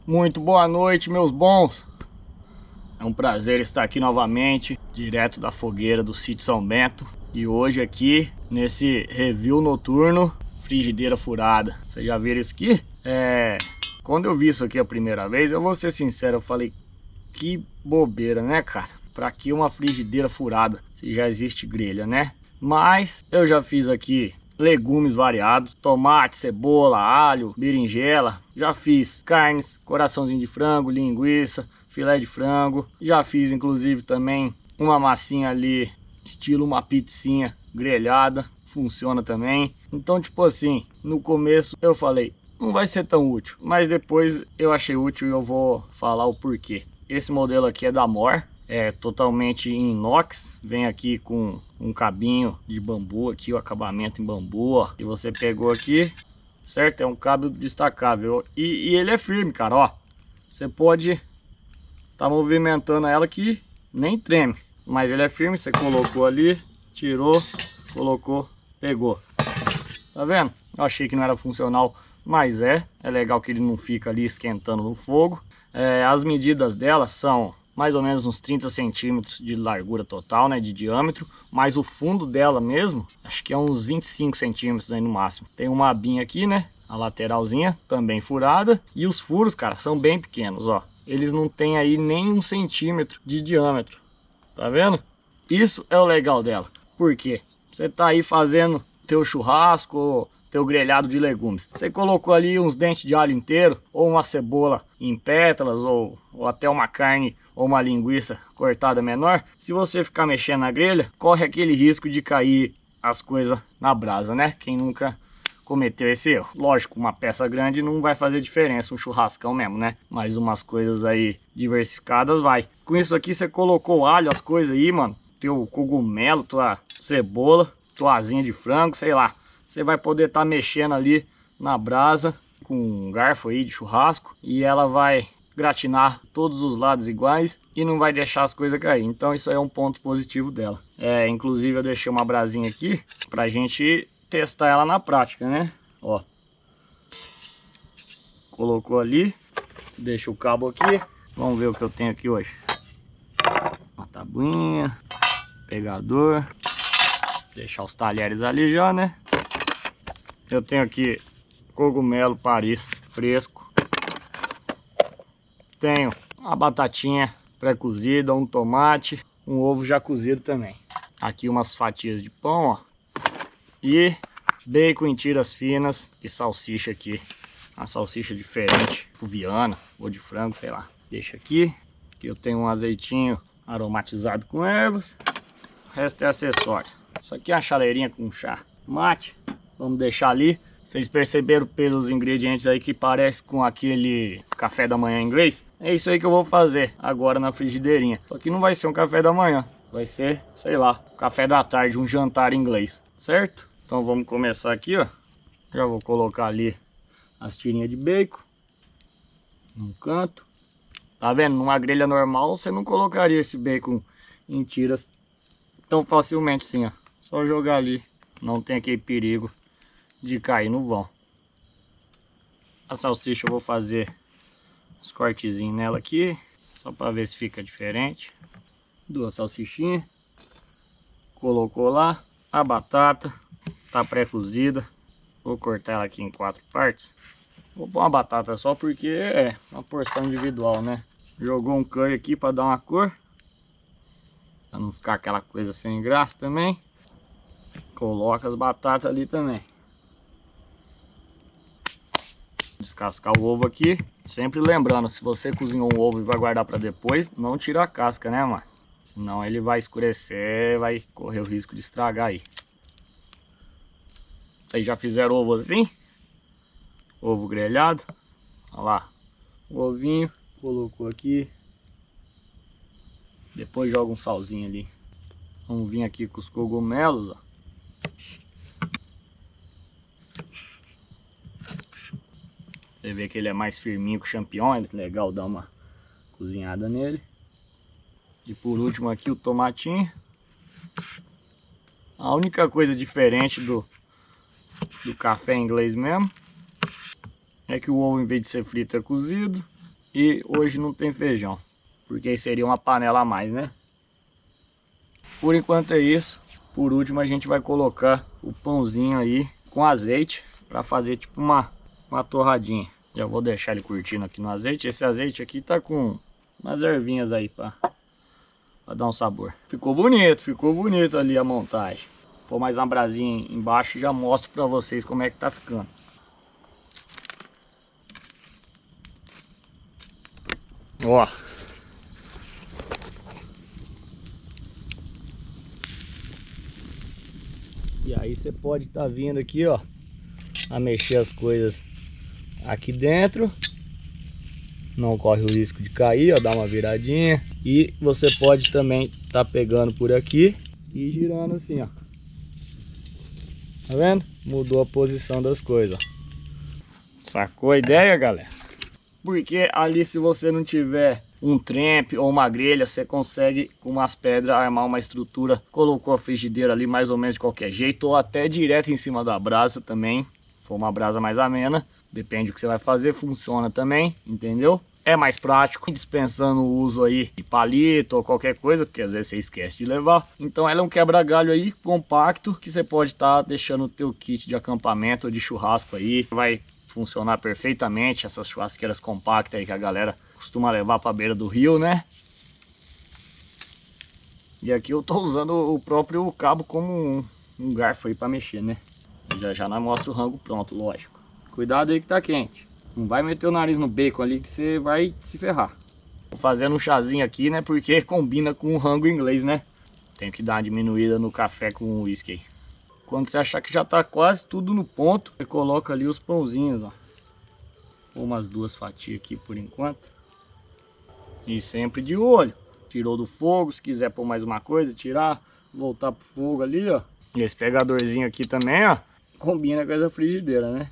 Muito boa noite, meus bons. É um prazer estar aqui novamente, direto da fogueira do sítio São Bento. E hoje aqui, nesse review noturno, frigideira furada. Vocês já viram isso aqui? Quando eu vi isso aqui a primeira vez, eu vou ser sincero, eu falei, que bobeira, né, cara? Pra que uma frigideira furada, se já existe grelha, né? Mas eu já fiz aqui legumes variados, tomate, cebola, alho, berinjela. Já fiz carnes, coraçãozinho de frango, linguiça, filé de frango. Já fiz inclusive também uma massinha ali, estilo uma pizzinha grelhada, funciona também. Então, tipo assim, no começo eu falei, não vai ser tão útil, mas depois eu achei útil e eu vou falar o porquê. Esse modelo aqui é da Mor, é totalmente em inox, vem aqui com um cabinho de bambu aqui, o acabamento em bambu, ó. E você pegou aqui, certo? É um cabo destacável e ele é firme, cara, ó. Você pode tá movimentando ela que nem treme, mas ele é firme. Você colocou ali, tirou, colocou, pegou. Tá vendo? Eu achei que não era funcional, mas é legal que ele não fica ali esquentando no fogo. As medidas dela são mais ou menos uns 30 centímetros de largura total, né, de diâmetro, mas o fundo dela mesmo, acho que é uns 25 centímetros aí no máximo. Tem uma abinha aqui, né, a lateralzinha, também furada, e os furos, cara, são bem pequenos, ó. Eles não tem aí nem 1 centímetro de diâmetro, tá vendo? Isso é o legal dela, porque você tá aí fazendo teu churrasco, teu grelhado de legumes. Você colocou ali uns dentes de alho inteiro, ou uma cebola em pétalas, ou até uma carne ou uma linguiça cortada menor. Se você ficar mexendo na grelha, corre aquele risco de cair as coisas na brasa, né? Quem nunca cometeu esse erro? Lógico, uma peça grande não vai fazer diferença, um churrascão mesmo, né? Mas umas coisas aí diversificadas vai. Com isso aqui você colocou alho, as coisas aí, mano, teu cogumelo, tua cebola, tua asinha de frango, sei lá. Você vai poder estar mexendo ali na brasa com um garfo aí de churrasco e ela vai gratinar todos os lados iguais e não vai deixar as coisas cair. Então isso aí é um ponto positivo dela. Inclusive eu deixei uma brasinha aqui pra gente testar ela na prática, né? Ó, colocou ali, deixa o cabo aqui. Vamos ver o que eu tenho aqui hoje. Uma tabuinha, pegador, deixar os talheres ali já, né? Eu tenho aqui cogumelo Paris fresco. Tenho uma batatinha pré-cozida, um tomate, um ovo já cozido também. Aqui umas fatias de pão, ó. E bacon em tiras finas e salsicha aqui. Uma salsicha diferente, Viana ou de frango, sei lá. Deixa aqui. Aqui eu tenho um azeitinho aromatizado com ervas. O resto é acessório. Isso aqui é uma chaleirinha com chá mate. Vamos deixar ali. Vocês perceberam pelos ingredientes aí que parece com aquele café da manhã inglês? É isso aí que eu vou fazer agora na frigideirinha. Só que não vai ser um café da manhã. Vai ser, sei lá, café da tarde, um jantar inglês. Certo? Então vamos começar aqui, ó. Já vou colocar ali as tirinhas de bacon. Num canto. Tá vendo? Numa grelha normal você não colocaria esse bacon em tiras tão facilmente assim, ó. Só jogar ali. Não tem aquele perigo de cair no vão. A salsicha eu vou fazer uns cortezinhos nela aqui, só para ver se fica diferente. 2 salsichinhas. Colocou lá. A batata tá pré-cozida. Vou cortar ela aqui em 4 partes. Vou pôr uma batata só porque é uma porção individual, né? Jogou um curry aqui para dar uma cor, para não ficar aquela coisa sem graça também. Coloca as batatas ali também. Descascar o ovo aqui, sempre lembrando, se você cozinhou um ovo e vai guardar para depois, não tira a casca, né, mano? Senão ele vai escurecer, vai correr o risco de estragar aí. Vocês já fizeram ovo assim? Ovo grelhado. Olha lá, o ovinho, colocou aqui. Depois joga um salzinho ali. Vamos vir aqui com os cogumelos, ó. Você vê que ele é mais firminho que o champignon, é legal dar uma cozinhada nele. E por último aqui o tomatinho. A única coisa diferente do café inglês mesmo é que o ovo, em vez de ser frito, é cozido. E hoje não tem feijão, porque aí seria uma panela a mais, né? Por enquanto é isso. Por último a gente vai colocar o pãozinho aí com azeite para fazer tipo uma torradinha. Já vou deixar ele curtindo aqui no azeite. Esse azeite aqui tá com umas ervinhas aí para dar um sabor. Ficou bonito ali a montagem. Pôr mais uma brasinha embaixo e já mostro para vocês como é que tá ficando. Ó. E aí você pode estar vindo aqui, ó, a mexer as coisas aqui dentro. Não corre o risco de cair, ó, dá uma viradinha. E você pode também estar pegando por aqui e girando assim, ó. Tá vendo? Mudou a posição das coisas, ó. Sacou a ideia, galera? Porque ali, se você não tiver um trempe ou uma grelha, você consegue com umas pedras armar uma estrutura. Colocou a frigideira ali mais ou menos de qualquer jeito, ou até direto em cima da brasa também. Se for uma brasa mais amena, depende do que você vai fazer, funciona também, entendeu? É mais prático, dispensando o uso aí de palito ou qualquer coisa, porque às vezes você esquece de levar. Então ela é um quebra-galho aí compacto, que você pode estar deixando o teu kit de acampamento ou de churrasco aí. Vai funcionar perfeitamente, essas churrasqueiras compactas aí que a galera costuma levar para a beira do rio, né? E aqui eu tô usando o próprio cabo como um garfo aí para mexer, né? Já nós mostra o rango pronto, lógico. Cuidado aí que tá quente. Não vai meter o nariz no bacon ali que você vai se ferrar. Tô fazendo um chazinho aqui, né? Porque combina com o rango inglês, né? Tenho que dar uma diminuída no café com o whisky. Quando você achar que já tá quase tudo no ponto, você coloca ali os pãozinhos, ó. Umas 2 fatias aqui por enquanto. E sempre de olho. Tirou do fogo, se quiser pôr mais uma coisa, tirar, voltar pro fogo ali, ó. E esse pegadorzinho aqui também, ó, combina com essa frigideira, né?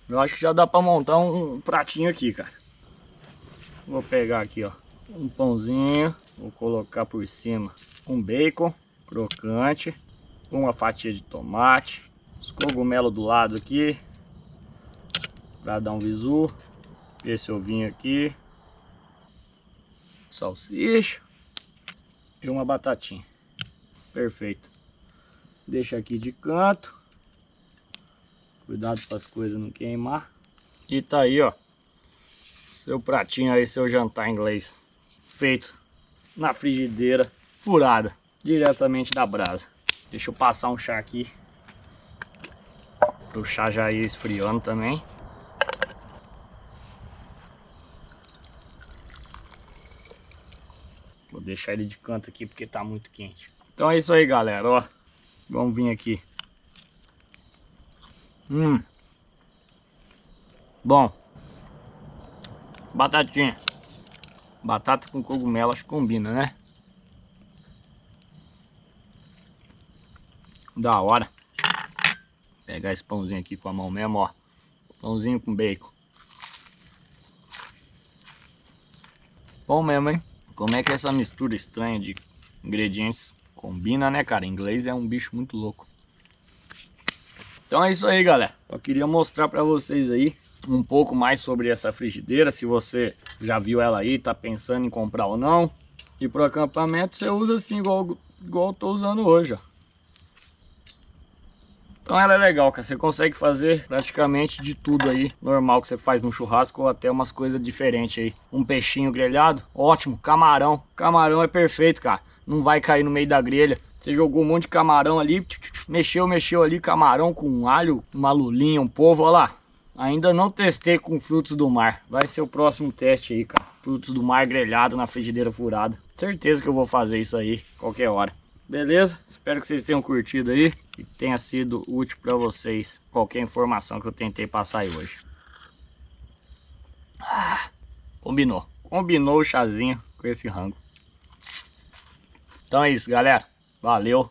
Eu acho que já dá pra montar um pratinho aqui, cara. Vou pegar aqui, ó, um pãozinho. Vou colocar por cima um bacon crocante. Uma fatia de tomate. Os cogumelos do lado aqui, pra dar um visu. Esse ovinho aqui. Salsicha. E uma batatinha. Perfeito. Deixa aqui de canto. Cuidado para as coisas não queimar. E tá aí, ó. Seu pratinho aí, seu jantar inglês. Feito na frigideira, furada, diretamente da brasa. Deixa eu passar um chá aqui. Para o chá já ir esfriando também. Vou deixar ele de canto aqui porque tá muito quente. Então é isso aí, galera, ó. Vamos vir aqui. Bom. Batatinha. Batata com cogumelo, acho que combina, né? Da hora. Pegar esse pãozinho aqui com a mão mesmo, ó. Pãozinho com bacon. Bom mesmo, hein? Como é que essa mistura estranha de ingredientes combina, né, cara? Inglês é um bicho muito louco. Então é isso aí, galera. Eu queria mostrar pra vocês aí um pouco mais sobre essa frigideira. Se você já viu ela aí, tá pensando em comprar ou não. E pro acampamento você usa assim, igual eu tô usando hoje, ó. Então ela é legal, cara. Você consegue fazer praticamente de tudo aí, normal que você faz no churrasco, ou até umas coisas diferentes aí. Um peixinho grelhado, ótimo. Camarão. Camarão é perfeito, cara. Não vai cair no meio da grelha. Você jogou um monte de camarão ali, mexeu ali, camarão com alho, uma lulinha, um polvo, olha lá. Ainda não testei com frutos do mar. Vai ser o próximo teste aí, cara. Frutos do mar grelhado na frigideira furada. Certeza que eu vou fazer isso aí qualquer hora. Beleza? Espero que vocês tenham curtido aí. Que tenha sido útil para vocês qualquer informação que eu tentei passar aí hoje. Combinou. Combinou o chazinho com esse rango. Então é isso, galera. Valeu.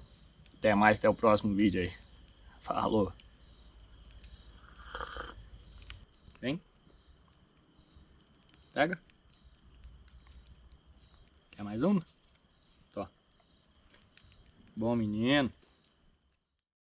Até mais, até o próximo vídeo aí. Falou. Vem. Pega. Quer mais um? Tô. Bom menino.